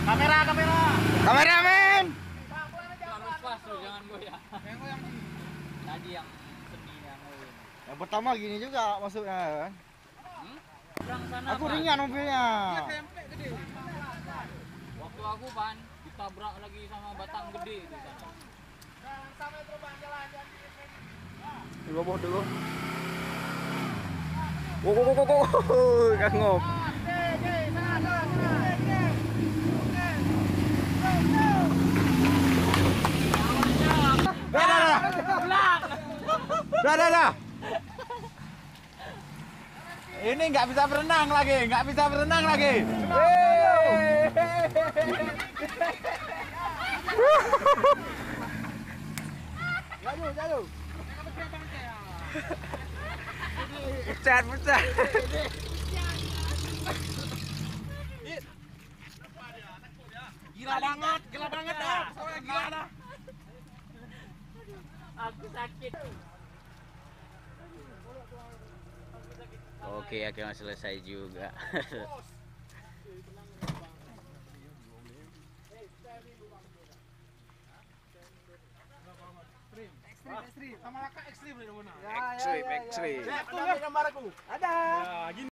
Kamera. Kameramen. Harus pas lo, jangan goyang. Tadi yang seni yang goyang. Yang pertama gini juga masuknya kan. Seberang sana. Aku Pan. ringan mobilnya. Waktu aku Pan ditabrak lagi sama batang gede di sana. Dulu dulu. Go. Kangop. Dah. Ini nggak bisa berenang lagi. Jatuh. Pucat. Gila banget dah. Soalnya gila dah. Aku sakit. Oke, akhirnya selesai juga. Ekstrim. Sama laka ekstrim nih mana? Ekstrim. Ada gambar aku. Ada. Ya, gini.